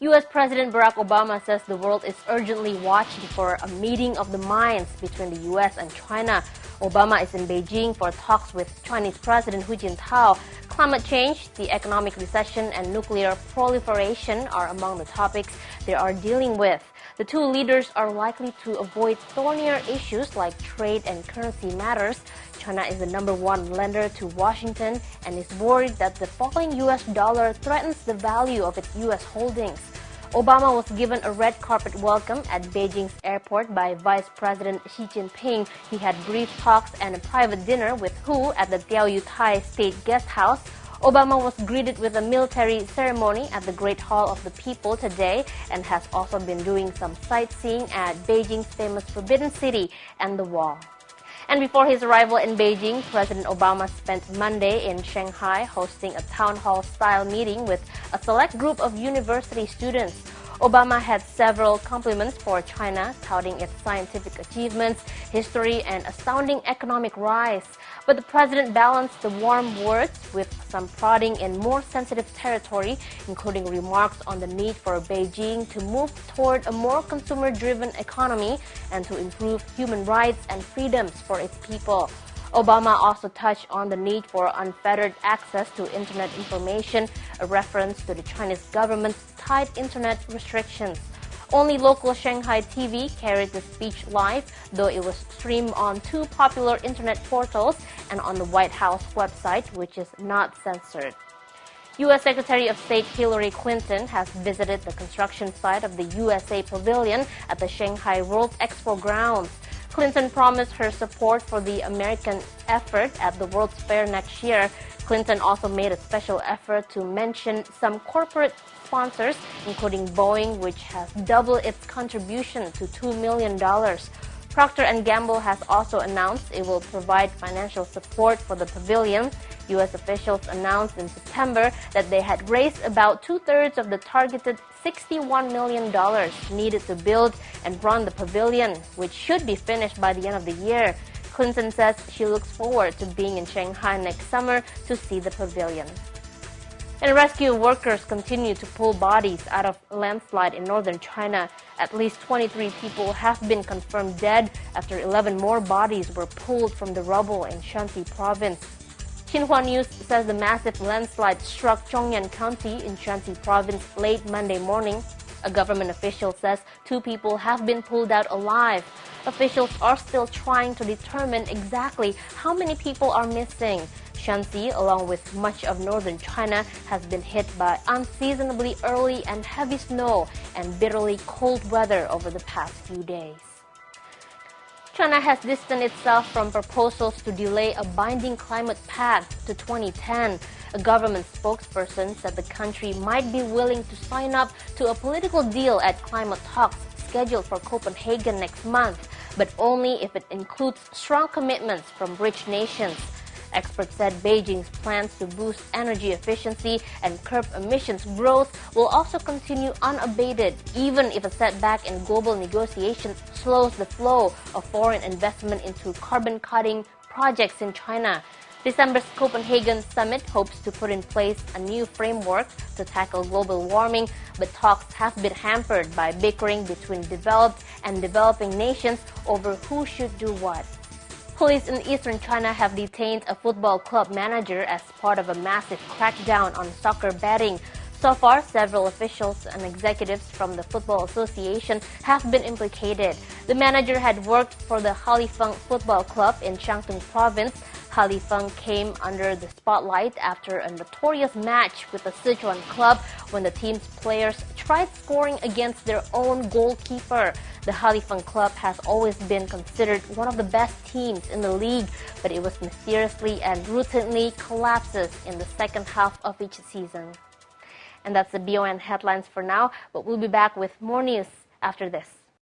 U.S. President Barack Obama says the world is urgently watching for a meeting of the minds between the U.S. and China. Obama is in Beijing for talks with Chinese President Hu Jintao. Climate change, the economic recession, and nuclear proliferation are among the topics they are dealing with. The two leaders are likely to avoid thornier issues like trade and currency matters. China is the #1 lender to Washington and is worried that the falling U.S. dollar threatens the value of its U.S. holdings. Obama was given a red carpet welcome at Beijing's airport by Vice President Xi Jinping. He had brief talks and a private dinner with Hu at the Diaoyutai State Guest House. Obama was greeted with a military ceremony at the Great Hall of the People today and has also been doing some sightseeing at Beijing's famous Forbidden City and the Wall. And before his arrival in Beijing, President Obama spent Monday in Shanghai hosting a town hall-style meeting with a select group of university students. Obama had several compliments for China, touting its scientific achievements, history, and astounding economic rise. But the president balanced the warm words with some prodding in more sensitive territory, including remarks on the need for Beijing to move toward a more consumer-driven economy and to improve human rights and freedoms for its people. Obama also touched on the need for unfettered access to internet information, a reference to the Chinese government's tight internet restrictions. Only local Shanghai TV carried the speech live, though it was streamed on two popular internet portals and on the White House website, which is not censored. U.S. Secretary of State Hillary Clinton has visited the construction site of the USA Pavilion at the Shanghai World Expo grounds. Clinton promised her support for the American effort at the World's Fair next year. Clinton also made a special effort to mention some corporate sponsors, including Boeing, which has doubled its contribution to $2 million. Procter & Gamble has also announced it will provide financial support for the pavilion. U.S. officials announced in September that they had raised about two-thirds of the targeted $61 million needed to build and run the pavilion, which should be finished by the end of the year. Clinton says she looks forward to being in Shanghai next summer to see the pavilion. And rescue workers continue to pull bodies out of a landslide in northern China. At least 23 people have been confirmed dead after 11 more bodies were pulled from the rubble in Shanxi province. Xinhua News says the massive landslide struck Zhongyan County in Shanxi province late Monday morning. A government official says 2 people have been pulled out alive. Officials are still trying to determine exactly how many people are missing. Shanxi, along with much of northern China, has been hit by unseasonably early and heavy snow and bitterly cold weather over the past few days. China has distanced itself from proposals to delay a binding climate pact to 2010. A government spokesperson said the country might be willing to sign up to a political deal at climate talks scheduled for Copenhagen next month, but only if it includes strong commitments from rich nations. Experts said Beijing's plans to boost energy efficiency and curb emissions growth will also continue unabated, even if a setback in global negotiations slows the flow of foreign investment into carbon-cutting projects in China. December's Copenhagen summit hopes to put in place a new framework to tackle global warming, but talks have been hampered by bickering between developed and developing nations over who should do what. Police in eastern China have detained a football club manager as part of a massive crackdown on soccer betting. So far, several officials and executives from the Football Association have been implicated. The manager had worked for the Halifeng Football Club in Shantung Province. Halifeng came under the spotlight after a notorious match with the Sichuan club when the team's players tried scoring against their own goalkeeper. The Halifeng club has always been considered one of the best teams in the league, but it was mysteriously and routinely collapses in the second half of each season. And that's the BON headlines for now, but we'll be back with more news after this.